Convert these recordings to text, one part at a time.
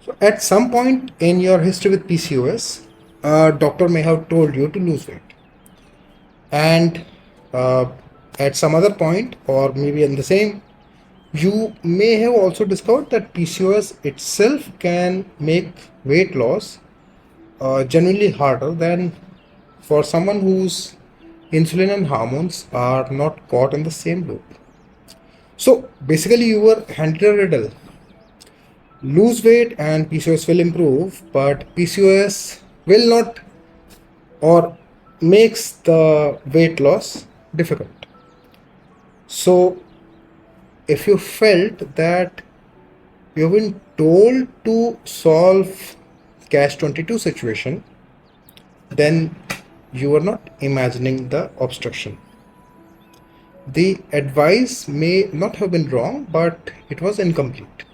So at some point in your history with PCOS, a doctor may have told you to lose weight. And uh, at some other point, or maybe in the same, you may have also discovered that PCOS itself can make weight loss genuinely harder than for someone whose insulin and hormones are not caught in the same loop. So basically, you were handed a riddle: lose weight and PCOS will improve, but PCOS will not, or makes the weight loss difficult. So if you felt that you've been told to solve catch 22 situation, then you are not imagining the obstruction. The advice may not have been wrong, but it was incomplete.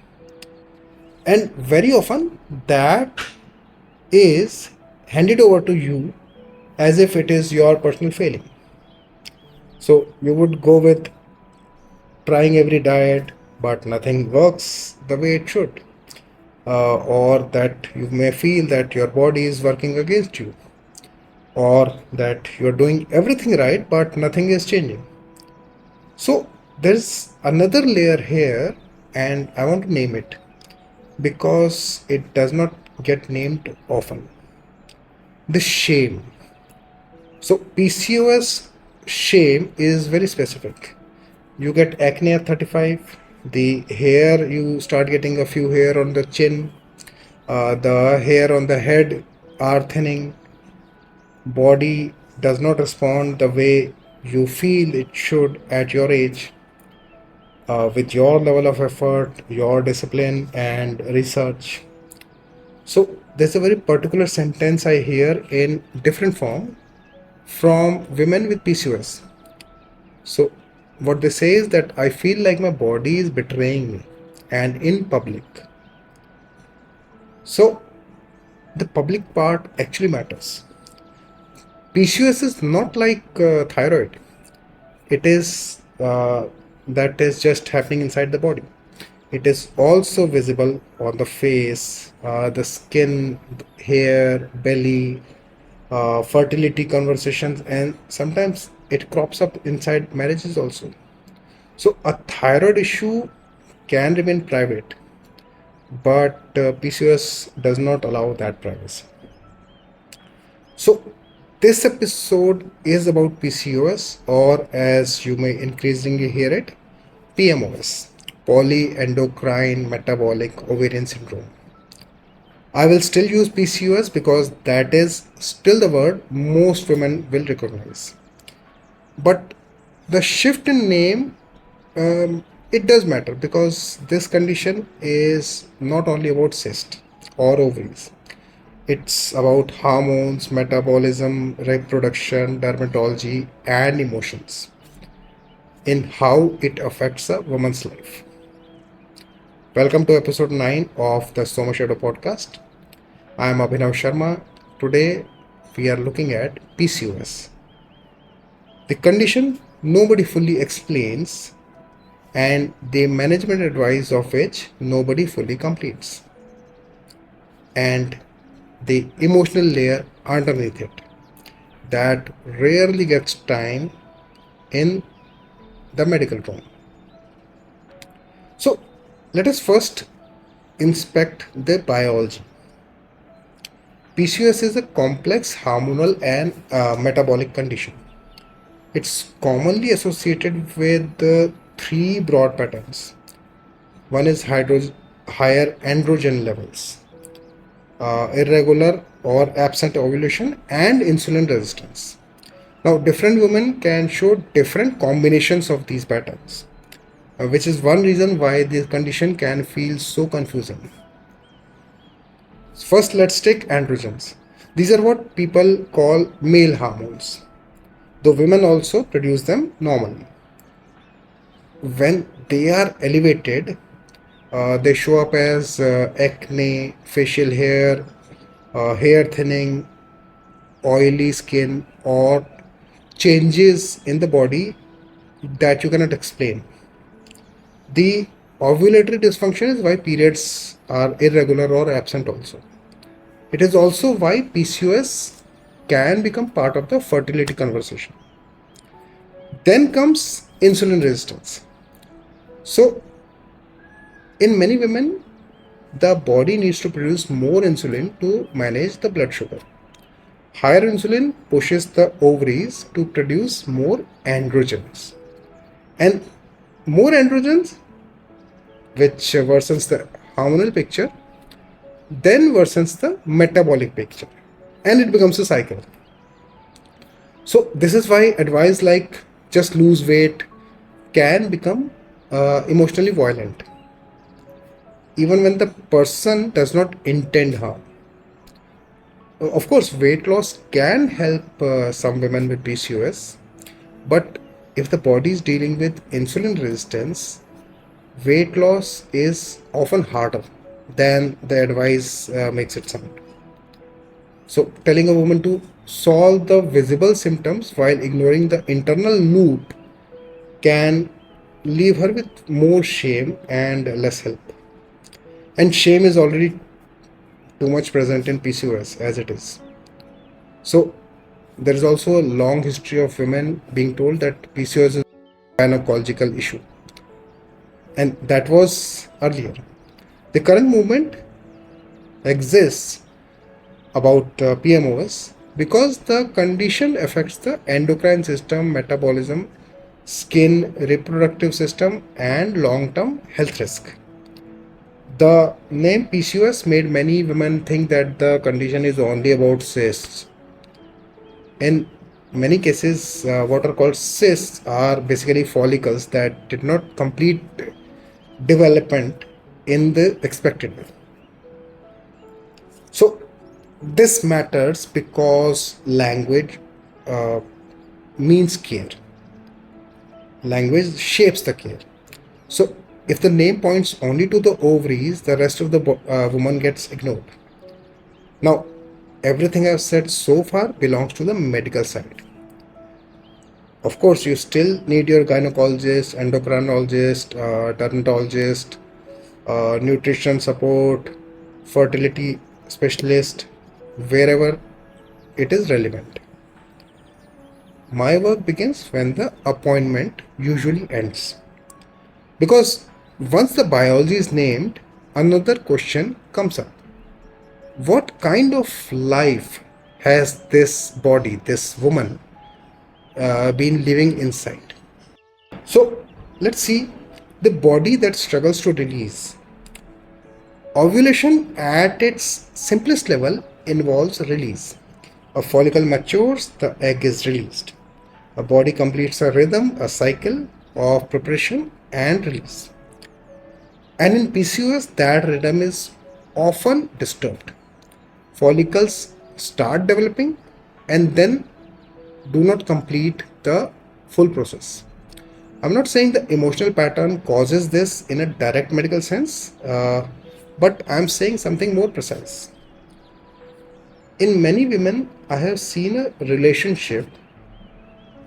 And very often that is handed over to you as if it is your personal failing. So you would go with trying every diet, but nothing works the way it should. Or that you may feel that your body is working against you, or that you're doing everything right, but nothing is changing. So there's another layer here, and I want to name it because it does not get named often: the shame. So PCOS shame is very specific. You get acne at 35, the hair, you start getting a few hair on the chin, the hair on the head are thinning, body does not respond the way you feel it should at your age, with your level of effort, your discipline and research. So there's a very particular sentence I hear in different form from women with PCOS. So what they say is that I feel like my body is betraying me, and in public. So the public part actually matters. PCOS is not like thyroid. It is that is just happening inside the body. It is also visible on the face, the skin, hair, belly, fertility conversations, and sometimes it crops up inside marriages also. So a thyroid issue can remain private, but PCOS does not allow that privacy. So this episode is about PCOS, or as you may increasingly hear it, PMOS, polyendocrine metabolic ovarian syndrome. I will still use PCOS because that is still the word most women will recognize. But the shift in name, it does matter because this condition is not only about cyst or ovaries. It's about hormones, metabolism, reproduction, dermatology, and emotions in how it affects a woman's life. Welcome to episode 9 of the SomaShadow podcast. I am Abhinav Sharma. Today we are looking at PCOS, the condition nobody fully explains and the management advice of which nobody fully completes, and the emotional layer underneath it that rarely gets time in the medical room. So let us first inspect the biology. PCOS is a complex hormonal and metabolic condition. It's commonly associated with the three broad patterns. One is higher androgen levels, irregular or absent ovulation, and insulin resistance. Now, different women can show different combinations of these patterns, which is one reason why this condition can feel so confusing. First, let's take androgens. These are what people call male hormones, though women also produce them normally. When they are elevated, they show up as acne, facial hair, hair thinning, oily skin, or changes in the body that you cannot explain. The ovulatory dysfunction is why periods are irregular or absent also. It is also why PCOS can become part of the fertility conversation. Then comes insulin resistance. So, in many women, the body needs to produce more insulin to manage the blood sugar. Higher insulin pushes the ovaries to produce more androgens. And more androgens, which worsens the hormonal picture, then worsens the metabolic picture. And it becomes a cycle. So this is why advice like just lose weight can become emotionally violent, even when the person does not intend harm. Of course, weight loss can help some women with PCOS, but if the body is dealing with insulin resistance, weight loss is often harder than the advice makes it sound. So, telling a woman to solve the visible symptoms while ignoring the internal loop can leave her with more shame and less help. And shame is already too much present in PCOS as it is. So there is also a long history of women being told that PCOS is a gynecological issue, and that was earlier. The current movement exists about PMOS because the condition affects the endocrine system, metabolism, skin, reproductive system, and long-term health risk. The name PCOS made many women think that the condition is only about cysts. In many cases, what are called cysts are basically follicles that did not complete development in the expected way. So this matters because language means care. Language shapes the care. So if the name points only to the ovaries, the rest of the woman gets ignored. Now, everything I've said so far belongs to the medical side. Of course, you still need your gynecologist, endocrinologist, dermatologist, nutrition support, fertility specialist, wherever it is relevant. My work begins when the appointment usually ends. Because once the biology is named, another question comes up. What kind of life has this body, this woman, been living inside? So let's see the body that struggles to release. Ovulation at its simplest level involves release. A follicle matures, the egg is released. A body completes a rhythm, a cycle of preparation and release. And in PCOS, that rhythm is often disturbed. Follicles start developing and then do not complete the full process. I'm not saying the emotional pattern causes this in a direct medical sense, but I'm saying something more precise. In many women, I have seen a relationship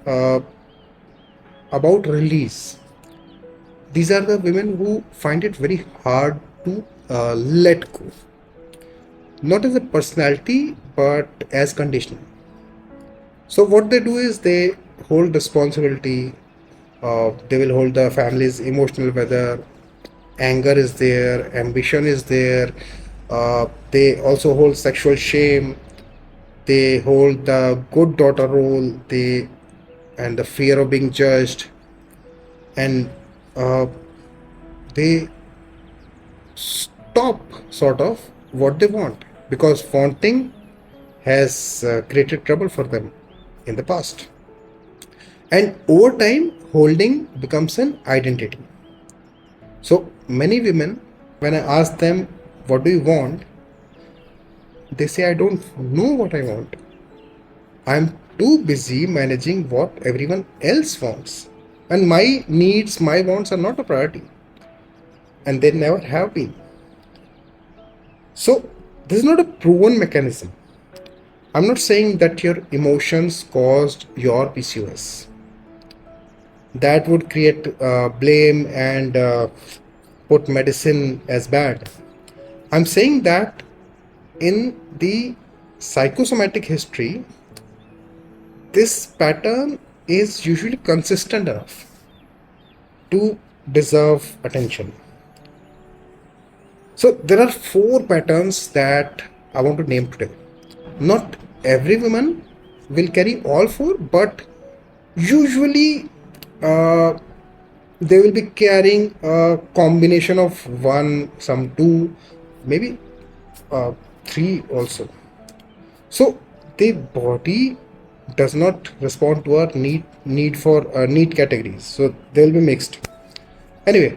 about release. These are the women who find it very hard to let go, not as a personality but as conditioning. So what they do is they hold responsibility, they will hold the family's emotional weather, anger is there, ambition is there, they also hold sexual shame, they hold the good daughter role, and the fear of being judged, and they stop sort of what they want because wanting has created trouble for them in the past. And over time, holding becomes an identity. So many women, when I ask them, what do you want? They say, I don't know what I want. I'm too busy managing what everyone else wants. And my needs, my wants are not a priority. And they never have been. So this is not a proven mechanism. I'm not saying that your emotions caused your PCOS. That would create blame and put medicine as bad. I'm saying that in the psychosomatic history, this pattern is usually consistent enough to deserve attention. So there are four patterns that I want to name today. Not every woman will carry all four, but usually uh, they will be carrying a combination of one, some two, maybe three also. So the body does not respond to our need for need categories. So they will be mixed. Anyway,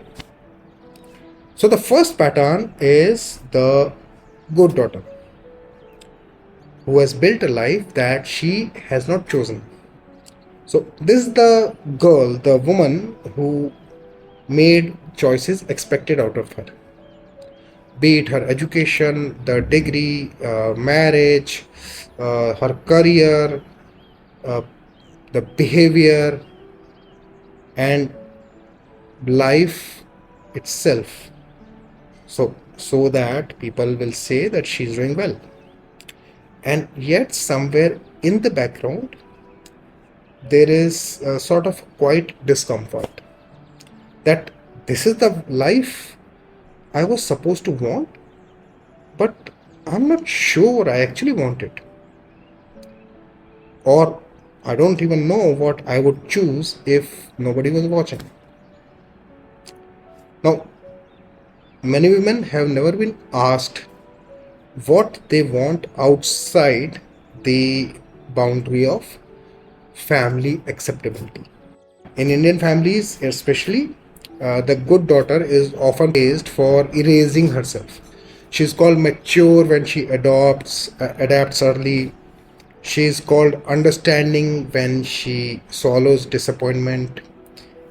so the first pattern is the good daughter who has built a life that she has not chosen. So this is the girl, the woman who made choices expected out of her, be it her education, the degree, marriage, her career, uh, the behavior, and life itself. So that people will say that she's doing well. And yet somewhere in the background there is a sort of quite discomfort that this is the life I was supposed to want, but I'm not sure I actually want it. Or I don't even know what I would choose if nobody was watching. Now, many women have never been asked what they want outside the boundary of family acceptability. In Indian families, especially, the good daughter is often praised for erasing herself. She is called mature when she adapts early. She is called understanding when she swallows disappointment,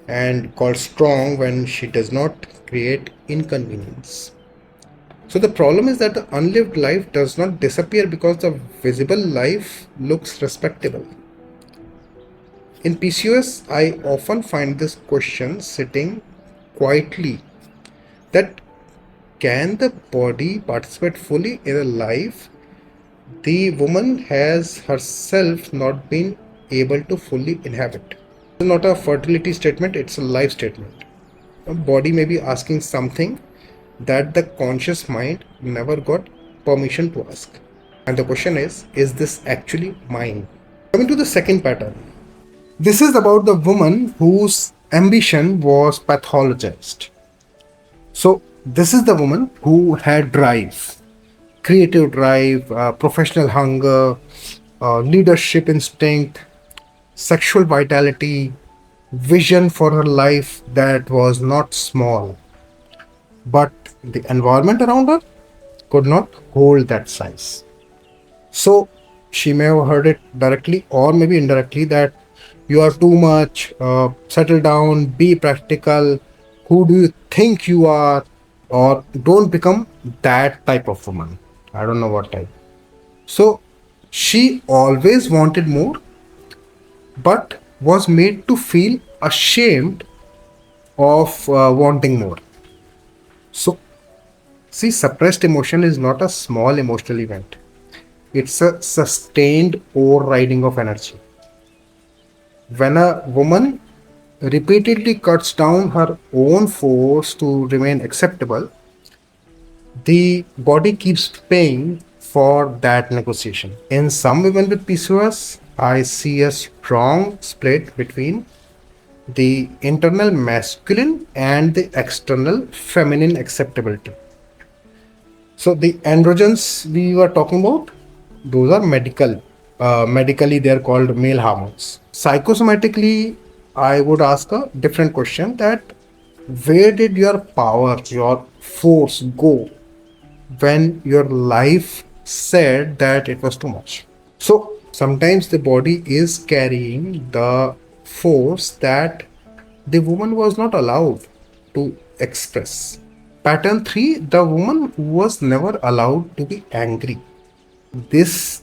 and called strong when she does not create inconvenience. So the problem is that the unlived life does not disappear because the visible life looks respectable. In PCOS, I often find this question sitting quietly, that can the body participate fully in a life the woman has herself not been able to fully inhabit? It's not a fertility statement, it's a life statement. A body may be asking something that the conscious mind never got permission to ask. And the question is this actually mine? Coming to the second pattern. This is about the woman whose ambition was pathologized. So, this is the woman who had drive, creative drive, professional hunger, leadership instinct, sexual vitality, vision for her life that was not small. But the environment around her could not hold that size. So she may have heard it directly or maybe indirectly that you are too much, settle down, be practical, who do you think you are, or don't become that type of woman. I don't know what type. So she always wanted more, but was made to feel ashamed of wanting more. So, see, suppressed emotion is not a small emotional event, it's a sustained overriding of energy. When a woman repeatedly cuts down her own force to remain acceptable, the body keeps paying for that negotiation. In some women with PCOS, I see a strong split between the internal masculine and the external feminine acceptability. So the androgens we were talking about, those are medical. Medically, they are called male hormones. Psychosomatically, I would ask a different question: that where did your power, your force go when your life said that it was too much? So sometimes the body is carrying the force that the woman was not allowed to express. Pattern 3, the woman who was never allowed to be angry. This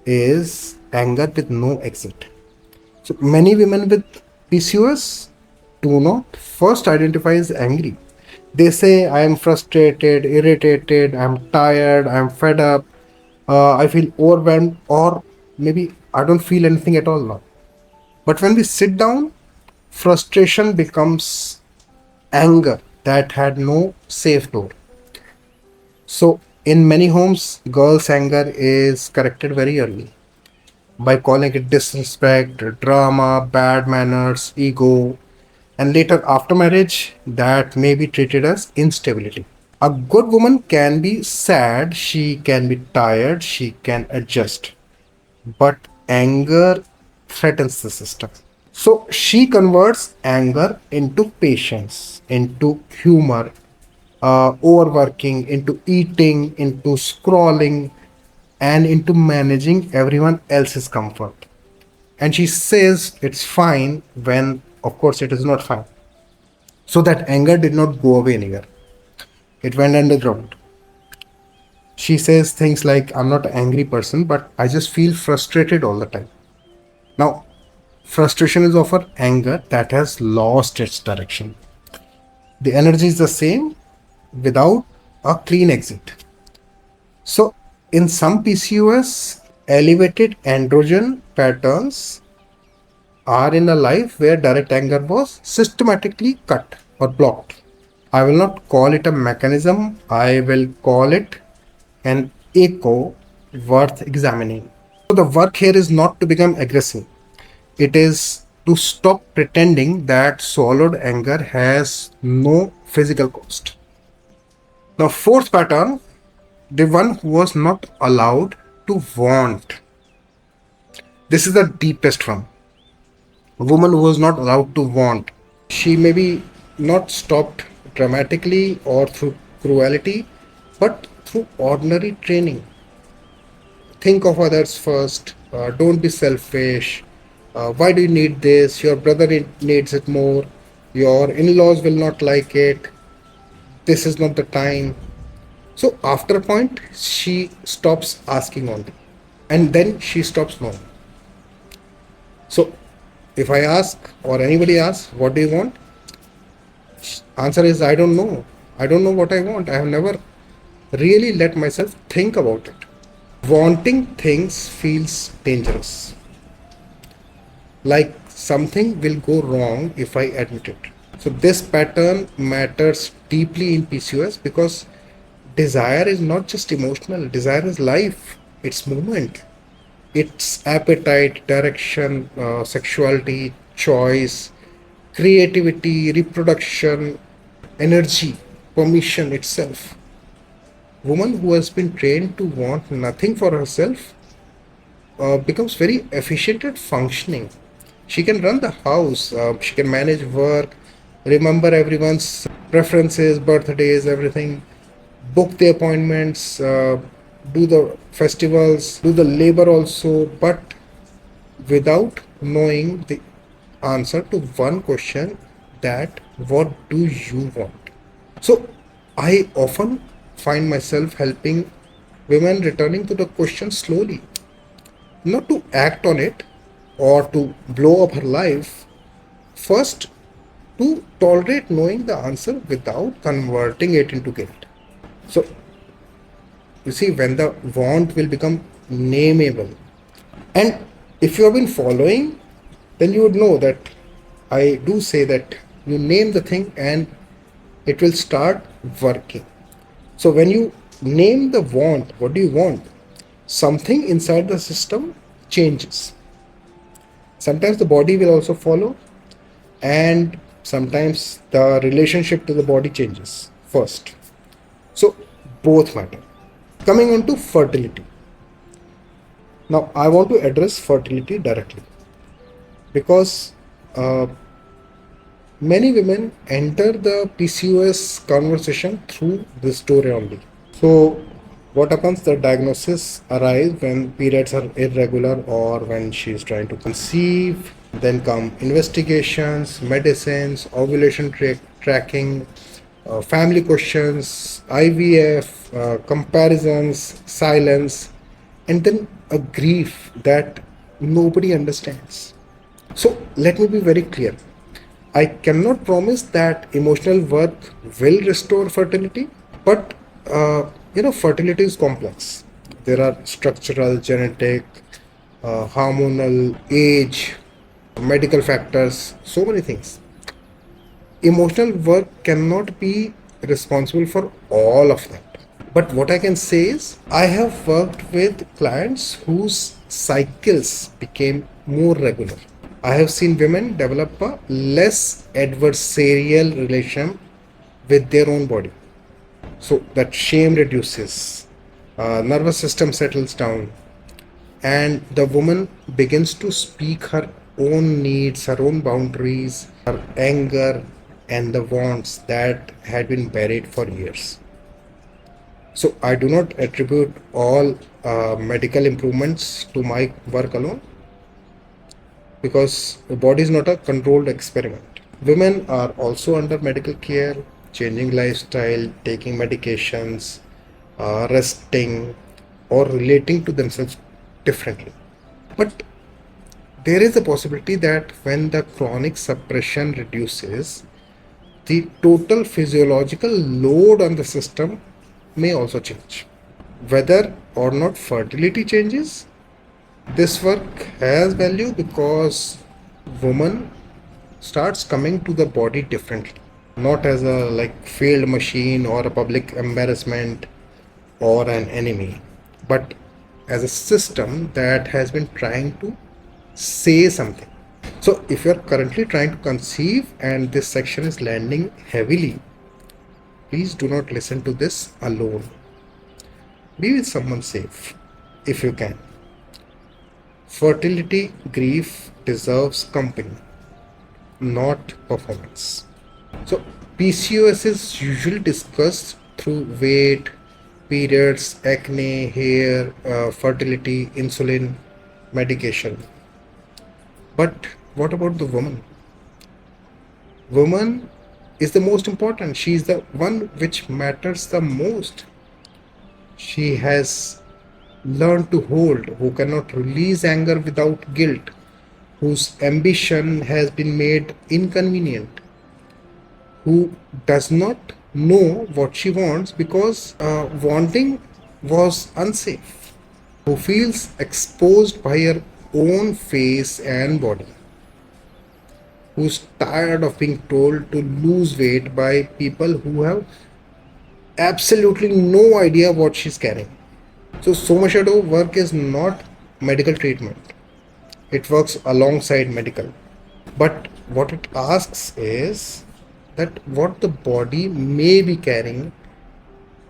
is anger with no exit. So many women with PCOS do not first identify as angry. They say, I am frustrated, irritated, I'm tired, I'm fed up, I feel overwhelmed, or maybe I don't feel anything at all now. But when we sit down, frustration becomes anger that had no safe door. So, in many homes, girls' anger is corrected very early by calling it disrespect, drama, bad manners, ego, and later after marriage, that may be treated as instability. A good woman can be sad, she can be tired, she can adjust, but anger threatens the system. So she converts anger into patience, into humor, overworking, into eating, into scrolling, and into managing everyone else's comfort. And she says it's fine when, of course, it is not fine. So that anger did not go away anywhere, it went underground. She says things like, I'm not an angry person, but I just feel frustrated all the time. Now, frustration is often anger that has lost its direction. The energy is the same without a clean exit. So, in some PCOS, elevated androgen patterns are in a life where direct anger was systematically cut or blocked. I will not call it a mechanism, I will call it an echo worth examining. So, the work here is not to become aggressive, it is to stop pretending that swallowed anger has no physical cost. The fourth pattern, the one who was not allowed to want. This is the deepest one. A woman who was not allowed to want. She may be not stopped dramatically or through cruelty, but through ordinary training. Think of others first. Don't be selfish. Why do you need this? Your brother needs it more. Your in laws will not like it. This is not the time. So, after a point, she stops asking only. And then she stops knowing. So, if I ask or anybody asks, what do you want? Answer is, I don't know. I don't know what I want. I have never really let myself think about it. Wanting things feels dangerous. Like something will go wrong if I admit it. So this pattern matters deeply in PCOS because desire is not just emotional, desire is life, it's movement, it's appetite, direction, sexuality, choice, creativity, reproduction, energy, permission itself. Woman who has been trained to want nothing for herself becomes very efficient at functioning. She can run the house, she can manage work, remember everyone's preferences, birthdays, everything, book the appointments, do the festivals, do the labor also, but without knowing the answer to one question, that what do you want? So I often find myself helping women returning to the question slowly, not to act on it or to blow up her life, first to tolerate knowing the answer without converting it into guilt. So, you see, when the want will become nameable, and if you have been following, then you would know that I do say that you name the thing and it will start working. So, when you name the want, what do you want? Something inside the system changes. Sometimes the body will also follow, and sometimes the relationship to the body changes first. So, both matter. Coming on to fertility. Now, I want to address fertility directly because many women enter the PCOS conversation through this door only. So, what happens? The diagnosis arrives when periods are irregular or when she is trying to conceive. Then come investigations, medicines, ovulation tracking, family questions, IVF, comparisons, silence, and then a grief that nobody understands. So let me be very clear. I cannot promise that emotional work will restore fertility, but fertility is complex. There are structural, genetic, hormonal, age, medical factors, so many things. Emotional work cannot be responsible for all of that. But what I can say is, I have worked with clients whose cycles became more regular. I have seen women develop a less adversarial relation with their own body. So that shame reduces, nervous system settles down, and the woman begins to speak her own needs, her own boundaries, her anger, and the wants that had been buried for years. So I do not attribute all medical improvements to my work alone, because the body is not a controlled experiment. Women are also under medical care, changing lifestyle, taking medications, resting, or relating to themselves differently. But there is a possibility that when the chronic suppression reduces, the total physiological load on the system may also change. Whether or not fertility changes, this work has value because woman starts coming to the body differently, not as a failed machine or a public embarrassment or an enemy, but as a system that has been trying to say something. So if you're currently trying to conceive and this section is landing heavily, please do not listen to this alone. Be with someone safe if you can. Fertility grief deserves company, not performance. So PCOS is usually discussed through weight, periods, acne, hair, fertility, insulin, medication. But what about the woman? Woman is the most important. She is the one which matters the most. She has learned to hold, who cannot release anger without guilt, whose ambition has been made inconvenient, who does not know what she wants because wanting was unsafe, who feels exposed by her own face and body, who's tired of being told to lose weight by people who have absolutely no idea what she's carrying. So SomaShadow work is not medical treatment. It works alongside medical. But what it asks is that what the body may be carrying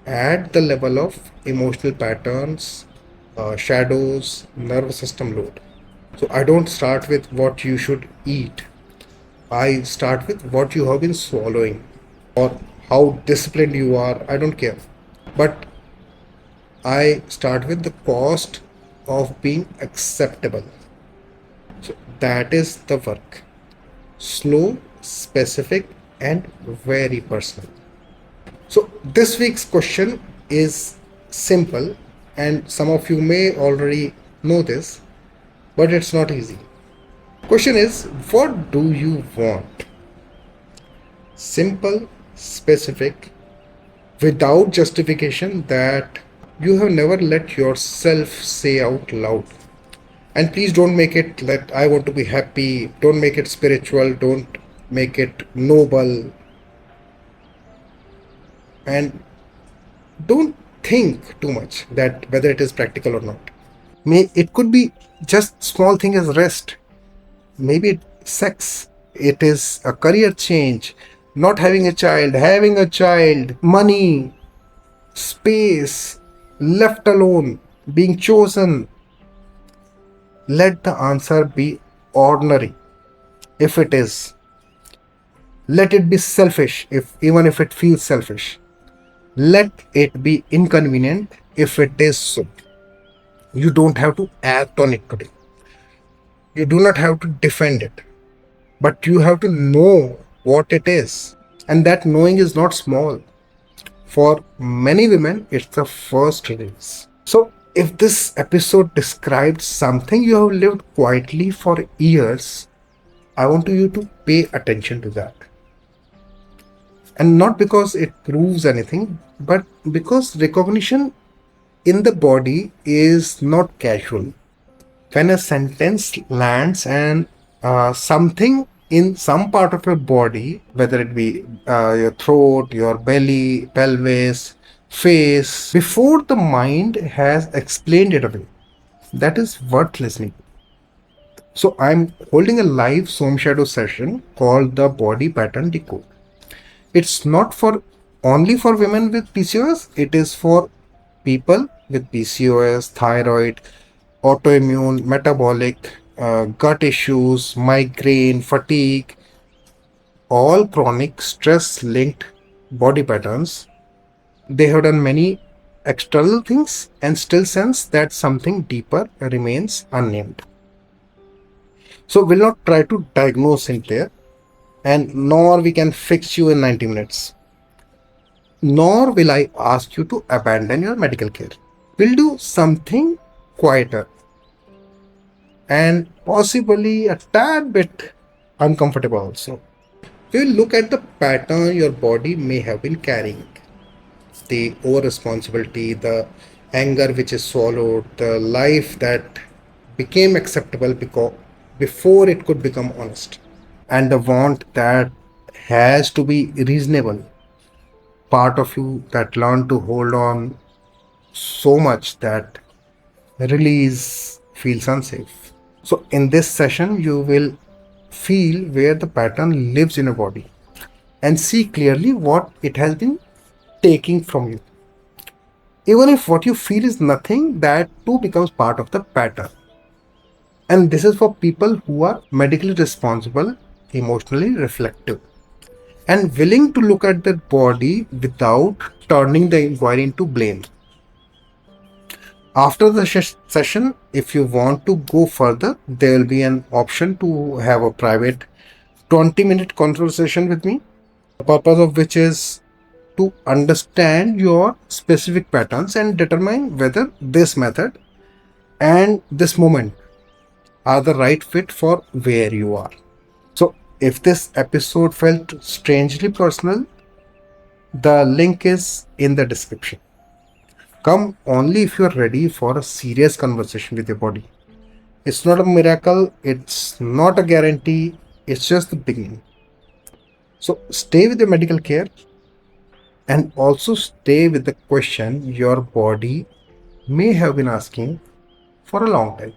at the level of emotional patterns, shadows, nervous system load. So I don't start with what you should eat. I start with what you have been swallowing or how disciplined you are. I don't care. But I start with the cost of being acceptable. So that is the work. Slow, specific, and very personal. So this week's question is simple, and some of you may already know this, but it's not easy. Question is, what do you want? Simple, specific, without justification that you have never let yourself say out loud. And please don't make it that I want to be happy. Don't make it spiritual. Don't make it noble. And don't think too much that whether it is practical or not. It could be just small thing as rest. Maybe it's sex. It is a career change. Not having a child, money, space, left alone, being chosen. Let the answer be ordinary if it is. Let it be selfish even if it feels selfish. Let it be inconvenient if it is so. You don't have to act on it today. You do not have to defend it. But you have to know what it is. And that knowing is not small. For many women, it's the first release. So, if this episode described something you have lived quietly for years, I want you to pay attention to that. And not because it proves anything, but because recognition in the body is not casual. When a sentence lands and something in some part of your body, whether it be your throat, your belly, pelvis, face, before the mind has explained it away, that is worth listening. So I'm holding a live SomaShadow session called the Body Pattern Decode. It's not for only for women with PCOS, it is for people with PCOS, thyroid, autoimmune, metabolic, gut issues, migraine, fatigue, all chronic stress linked body patterns. They have done many external things and still sense that something deeper remains unnamed. So we'll not try to diagnose it there, and nor we can fix you in 90 minutes. Nor will I ask you to abandon your medical care. We'll do something quieter and possibly a tad bit uncomfortable also. We'll look at the pattern your body may have been carrying, the over responsibility, the anger which is swallowed, the life that became acceptable because before it could become honest, and the want that has to be reasonable. Part of you that learned to hold on so much that release feels unsafe. So, in this session, you will feel where the pattern lives in your body and see clearly what it has been taking from you. Even if what you feel is nothing, that too becomes part of the pattern. And this is for people who are medically responsible, emotionally reflective, and willing to look at their body without turning the inquiry into blame. After the session, if you want to go further, there will be an option to have a private 20-minute conversation with me, the purpose of which is to understand your specific patterns and determine whether this method and this moment are the right fit for where you are. So, if this episode felt strangely personal, the link is in the description. Come only if you're ready for a serious conversation with your body. It's not a miracle, it's not a guarantee, it's just the beginning. So stay with your medical care and also stay with the question your body may have been asking for a long time.